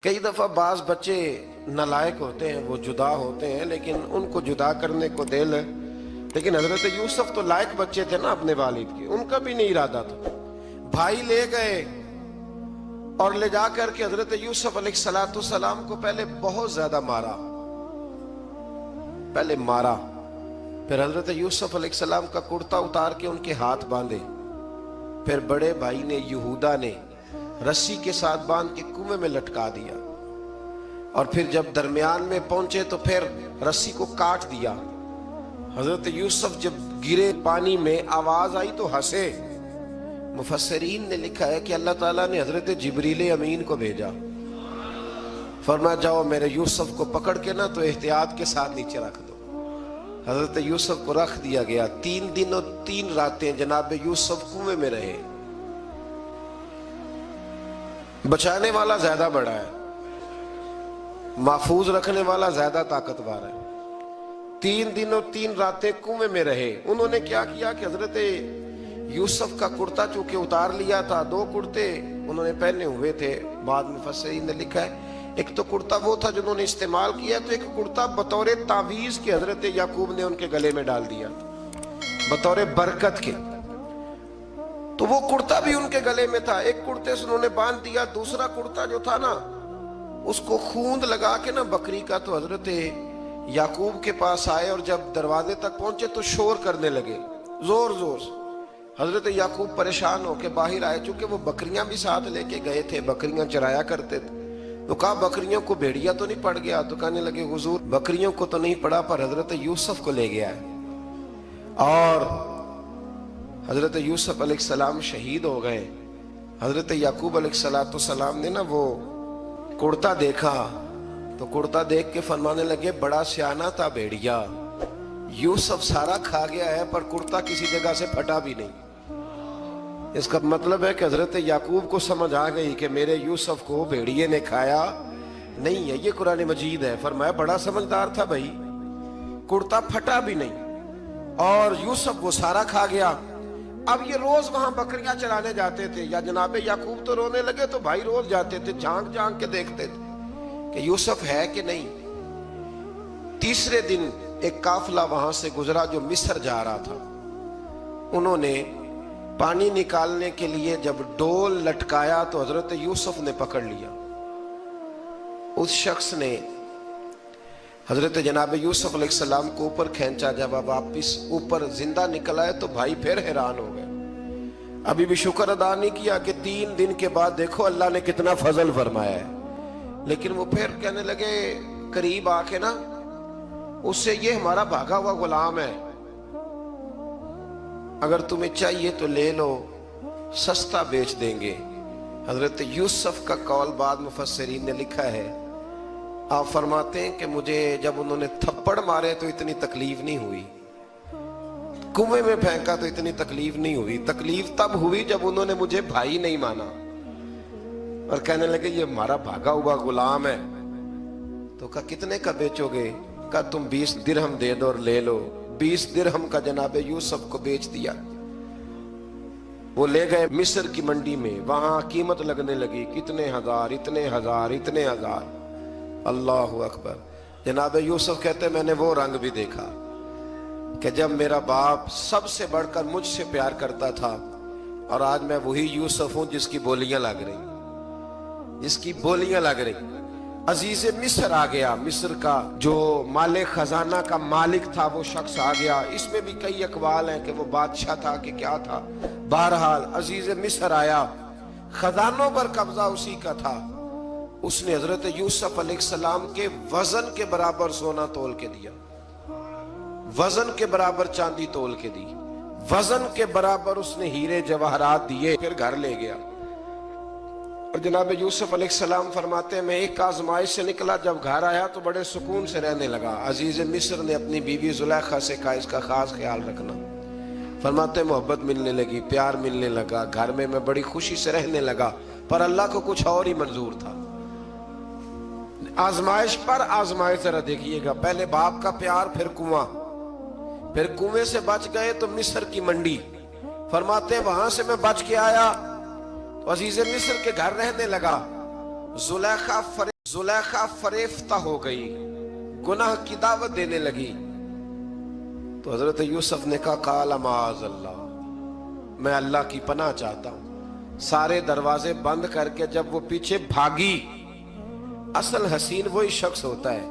کئی دفعہ بعض بچے نالائق ہوتے ہیں، وہ جدا ہوتے ہیں، لیکن ان کو جدا کرنے کو دل ہے۔ لیکن حضرت یوسف تو لائق بچے تھے نا اپنے والد کے، ان کا بھی نہیں ارادہ تھا۔ بھائی لے گئے اور لے جا کر کے حضرت یوسف علیہ السلام کو پہلے بہت زیادہ مارا، پھر حضرت یوسف علیہ السلام کا کرتا اتار کے ان کے ہاتھ باندھے، پھر بڑے بھائی نے یہودا نے رسی کے ساتھ باندھ کے کنویں میں لٹکا دیا، اور پھر جب درمیان میں پہنچے تو پھر رسی کو کاٹ دیا۔ حضرت یوسف جب گرے پانی میں آواز آئی تو ہنسے۔ مفسرین نے لکھا ہے کہ اللہ تعالیٰ نے حضرت جبریل امین کو بھیجا، فرمایا جاؤ میرے یوسف کو پکڑ کے نا تو احتیاط کے ساتھ نیچے رکھ دو۔ حضرت یوسف کو رکھ دیا گیا۔ 3 دن اور 3 راتیں جناب یوسف کنویں میں رہے۔ بچانے والا زیادہ بڑا ہے، محفوظ رکھنے والا زیادہ طاقتور ہے۔ 3 دن اور 3 راتیں کنویں میں رہے۔ انہوں نے کیا کیا کہ حضرت یوسف کا کرتا چونکہ اتار لیا تھا، 2 کرتے انہوں نے پہنے ہوئے تھے۔ بعد میں مفسرین نے لکھا ہے ایک تو کرتا وہ تھا جنہوں نے استعمال کیا، تو ایک کرتا بطور تعویذ کے حضرت یعقوب نے ان کے گلے میں ڈال دیا بطور برکت کے، تو وہ کرتا بھی ان کے گلے میں تھا۔ ایک کرتے سے انہوں نے باندھ دیا، دوسرا کرتا جو تھا نا اس کو خوند لگا کے نا بکری کا، تو حضرت یعقوب کے پاس آئے اور جب دروازے تک پہنچے تو شور کرنے لگے زور زور سے۔ حضرت یعقوب پریشان ہو کے باہر آئے، چونکہ وہ بکریاں بھی ساتھ لے کے گئے تھے، بکریاں چرایا کرتے تھے، تو کہا بکریوں کو بھیڑیا تو نہیں پڑ گیا؟ تو کہنے لگے حضور بکریوں کو تو نہیں پڑا، پر حضرت یوسف کو لے گیا ہے۔ اور حضرت یوسف علیہ السلام شہید ہو گئے۔ حضرت یعقوب علیہ السلام نے نا وہ کرتا دیکھا تو کرتا دیکھ کے فرمانے لگے بڑا سیانہ تھا بھیڑیا، یوسف سارا کھا گیا ہے پر کرتا کسی جگہ سے پھٹا بھی نہیں۔ اس کا مطلب ہے کہ حضرت یعقوب کو سمجھ آ گئی کہ میرے یوسف کو بھیڑیے نے کھایا نہیں ہے۔ یہ قرآن مجید ہے۔ فرمایا بڑا سمجھدار تھا بھائی، کرتا پھٹا بھی نہیں اور یوسف وہ سارا کھا گیا۔ اب یہ روز وہاں بکریاں چرانے جاتے تھے، یا جناب یعقوب تو رونے لگے تو بھائی روز جاتے تھے، جھانک جھانک کے دیکھتے تھے کہ یوسف ہے کہ نہیں۔ تیسرے دن ایک قافلہ وہاں سے گزرا جو مصر جا رہا تھا۔ انہوں نے پانی نکالنے کے لیے جب ڈول لٹکایا تو حضرت یوسف نے پکڑ لیا۔ اس شخص نے حضرت جناب یوسف علیہ السلام کو اوپر کھینچا، جب اب واپس اوپر زندہ نکل آئے تو بھائی پھر حیران ہو گئے۔ ابھی بھی شکر ادا نہیں کیا کہ 3 دن کے بعد دیکھو اللہ نے کتنا فضل فرمایا ہے۔ لیکن وہ پھر کہنے لگے قریب آ کے نا اس سے، یہ ہمارا بھاگا ہوا غلام ہے، اگر تمہیں چاہیے تو لے لو، سستا بیچ دیں گے۔ حضرت یوسف کا قول بعد مفسرین نے لکھا ہے، آپ فرماتے ہیں کہ مجھے جب انہوں نے تھپڑ مارے تو اتنی تکلیف نہیں ہوئی، کنویں میں پھینکا تو اتنی تکلیف نہیں ہوئی، تکلیف تب ہوئی جب انہوں نے مجھے بھائی نہیں مانا اور کہنے لگے یہ ہمارا بھاگا ہوا غلام ہے۔ تو کہا کتنے کا بیچو گے؟ کہا تم 20 درہم دے دو اور لے لو۔ 20 درہم کا جناب یوسف کو بیچ دیا۔ وہ لے گئے مصر کی منڈی میں، وہاں قیمت لگنے لگی، کتنے ہزار، اتنے ہزار، اتنے ہزار۔ اللہ اکبر۔ جناب یوسف کہتے میں نے وہ رنگ بھی دیکھا کہ جب میرا باپ سب سے بڑھ کر مجھ سے پیار کرتا تھا، اور آج میں وہی یوسف ہوں جس کی بولیاں لگ رہی۔ عزیز مصر آ گیا، مصر کا جو مال خزانہ کا مالک تھا وہ شخص آ گیا۔ اس میں بھی کئی اقوال ہیں کہ وہ بادشاہ تھا کہ کیا تھا، بہرحال عزیز مصر آیا، خزانوں پر قبضہ اسی کا تھا۔ اس نے حضرت یوسف علیہ السلام کے وزن کے برابر سونا تول کے دیا، وزن کے برابر چاندی تول کے دی، وزن کے برابر اس نے ہیرے جواہرات دیے، پھر گھر لے گیا۔ اور جناب یوسف علیہ السلام فرماتے ہیں میں ایک آزمائش سے نکلا، جب گھر آیا تو بڑے سکون سے رہنے لگا۔ عزیز مصر نے اپنی بیوی زلیخا سے کہا اس کا خاص خیال رکھنا۔ فرماتے ہیں محبت ملنے لگی، پیار ملنے لگا، گھر میں بڑی خوشی سے رہنے لگا، پر اللہ کو کچھ اور ہی منظور تھا۔ آزمائش پر آزمائش ذرا دیکھیے گا، پہلے باپ کا پیار، پھر کنواں، پھر کنویں سے بچ گئے تو مصر کی منڈی۔ فرماتے ہیں وہاں سے میں بچ کے آیا تو عزیز مصر کے گھر رہنے لگا۔ जुलेखा फरेफ्ता हो गई, गुनाह की दावत देने लगी। तो हजरत यूसुफ ने कहा काला माज अल्लाह, मैं अल्लाह की पनाह चाहता हूं। सारे दरवाजे बंद करके जब वो पीछे भागी, असल हसीन वही शख्स होता है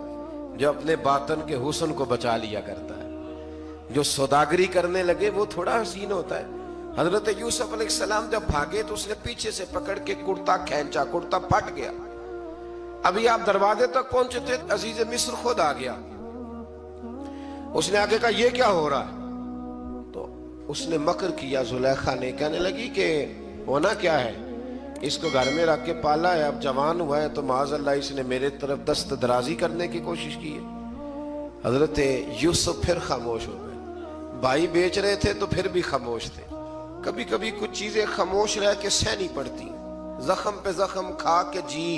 जो अपने बातन के हुस्न को बचा लिया करता है। जो सौदागरी करने लगे वो थोड़ा हसीन होता है। हजरत यूसुफ अलैहिस्सलाम जब भागे तो उसने पीछे से पकड़ के कुर्ता खींचा, कुर्ता फट गया। अभी आप दरवाजे तक पहुंचे थे, अजीज मिस्र खुद आ गया। उसने आगे कहा ये क्या हो रहा है? तो उसने मकर किया, जुलेखा ने, कहने लगी कि होना क्या है, इसको घर में रख के पाला है, अब जवान हुआ है तो माज़अल्लाह इसने मेरे तरफ दस्त दराजी करने की कोशिश की है। हजरत यूसुफ फिर खामोश हो गए। भाई बेच रहे थे तो फिर भी खामोश थे। कभी कभी कुछ चीजें खामोश रह के सहनी पड़ती, जख्म पे जख्म खा के जी,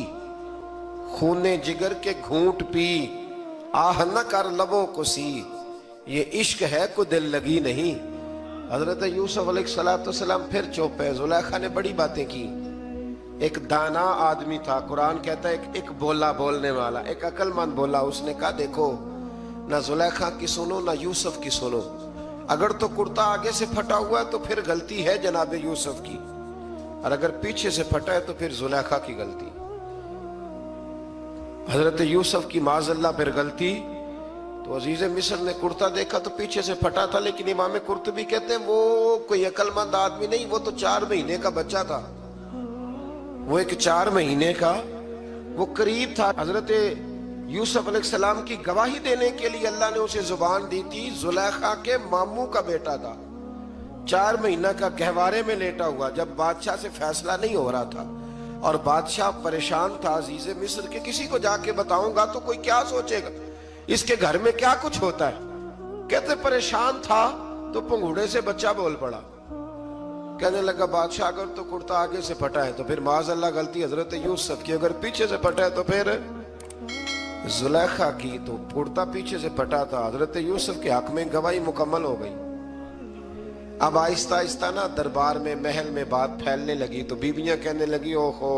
खूने जिगर के घूंट पी, आह न कर लबों को सी, ये इश्क है को दिल लगी नहीं। हजरत यूसुफ अलैहिस्सलाम फिर चुप है। जुलेखा ने बड़ी बातें की। एक दाना आदमी था, कुरान कहता है एक बोला बोलने वाला, एक अक्लमंद बोला। उसने कहा देखो, ना जुलेखा की सुनो ना यूसुफ की सुनो। अगर तो कुर्ता आगे से फटा हुआ है तो फिर गलती है जनाब यूसुफ की, और अगर पीछे से फटा है तो फिर जुलेखा की गलती। हजरत यूसुफ की माज़अल्लाह फिर गलती। तो अजीज मिस्र ने कुर्ता देखा तो पीछे से फटा था, लेकिन इमाम कुर्तुबी कहते हैं वो कोई अक्लमंद आदमी नहीं, वो तो 4 महीने का बच्चा था। वो एक 4 महीने का वो करीब था। हजरत यूसुफ अलैहिस्सलाम की गवाही देने के लिए अल्लाह ने उसे जुबान दी थी। जुलेखा के मामू का बेटा था, 4 महीना का गहवारे में लेटा हुआ, जब बादशाह से फैसला नहीं हो रहा था और बादशाह परेशान था अजीज मिस्र के, किसी को जाके बताऊंगा तो कोई क्या सोचेगा, इसके घर में क्या कुछ होता है। कहते परेशान था तो पंघूड़े से बच्चा बोल पड़ा। कहने लगा बादशाह अगर तो कुर्ता आगे से फटा है तो फिर माज़अल्लाह गलती हजरत यूसुफ की, अगर पीछे से फटा है तो फिर जुलेखा की। तो कुर्ता पीछे से फटा था। हजरत यूसुफ के हक में गवाही मुकम्मल हो गई। अब आहिस्ता आहिस्ता ना दरबार में, महल में बात फैलने लगी। तो बीबियां कहने लगी ओहो,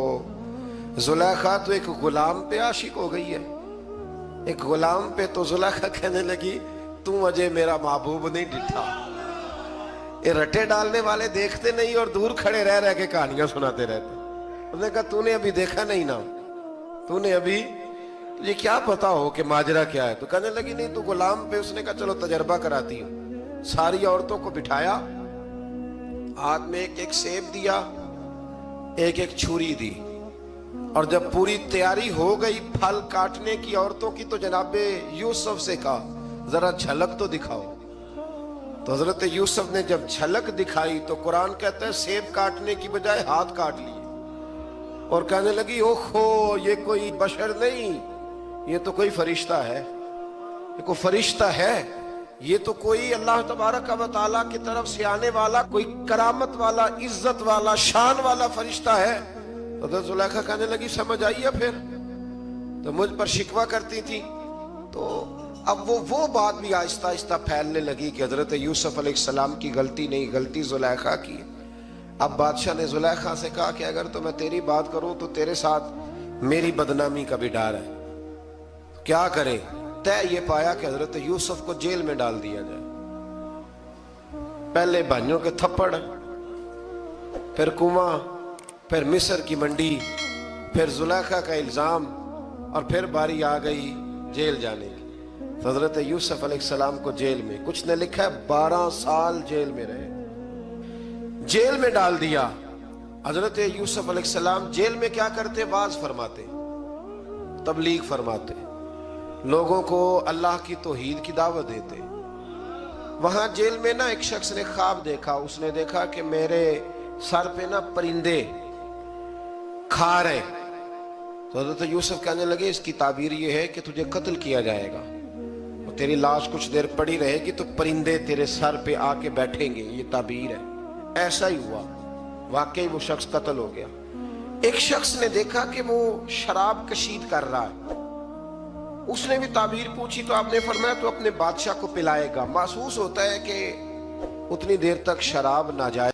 जुलेखा तो एक गुलाम पे आशिक हो गई है, एक गुलाम पे। तो जुलेखा कहने लगी तू अजय मेरा महबूब नहीं डिठा। ये रटे डालने वाले देखते नहीं और दूर खड़े रह रह के कहानियां सुनाते रहते। उसने कहा तूने अभी देखा नहीं ना, तूने अभी, तुझे क्या पता हो कि माजरा क्या है? तो कहने लगी नहीं तू गुलाम पे। उसने कहा चलो तजर्बा कराती हूँ। सारी औरतों को बिठाया, हाथ में एक एक सेब दिया, एक एक छुरी दी, और जब पूरी तैयारी हो गई फल काटने की औरतों की, तो जनाबे यूसुफ से कहा जरा झलक तो दिखाओ। तो हजरत यूसुफ ने जब झलक दिखाई तो कुरान कहता है सेब काटने की बजाय हाथ काट लिए, और कहने लगी ओहो ये कोई बशर नहीं, ये तो कोई फरिश्ता है, ये कोई फरिश्ता है, ये तो कोई अल्लाह तबारक व तआला की तरफ से आने वाला कोई करामत वाला, इज्जत वाला, शान वाला फरिश्ता है। हज़रत जुलेखा कहने लगी समझ आई है फिर तो मुझ पर शिकवा करती थी। तो अब वो बात भी आहिस्ता आहिस्ता फैलने लगी कि हजरत यूसुफ अलैहिस्सलाम की गलती नहीं, गलती जुलेखा की। अब बादशाह ने जुलेखा से कहा कि अगर तो मैं तेरी बात करूं तो तेरे साथ मेरी बदनामी का भी डर है, क्या करें? तय ये पाया कि हजरत यूसुफ को जेल में डाल दिया जाए। पहले भाइयों के थप्पड़, फिर कुआं, फिर मिस्र की मंडी, फिर जुलेखा का इल्जाम, और फिर बारी आ गई जेल जाने की। हजरत यूसुफ अलैहिस्सलाम को जेल में, कुछ ने लिखा है 12 साल जेल में रहे, जेल में डाल दिया। हजरत यूसुफ अलैहिस्सलाम जेल में क्या करते? वाज फरमाते, तबलीग फरमाते, लोगों को अल्लाह की तौहीद की दावत देते। वहां जेल में ना एक शख्स ने ख्वाब देखा। उसने देखा कि मेरे सर पे ना परिंदे खा रहे। तो हज़रत यूसुफ कहने लगे इसकी ताबीर ये है कि तुझे कत्ल किया जाएगा और तेरी लाश कुछ देर पड़ी रहेगी तो परिंदे तेरे सर पे आके बैठेंगे, ये ताबीर है। ऐसा ही हुआ, वाकई वो शख्स कत्ल हो गया। एक शख्स ने देखा कि वो शराब कशीद कर रहा है। उसने भी ताबीर पूछी तो आपने फरमाया तो अपने बादशाह को पिलाएगा। महसूस होता है कि उतनी देर तक शराब नाजायज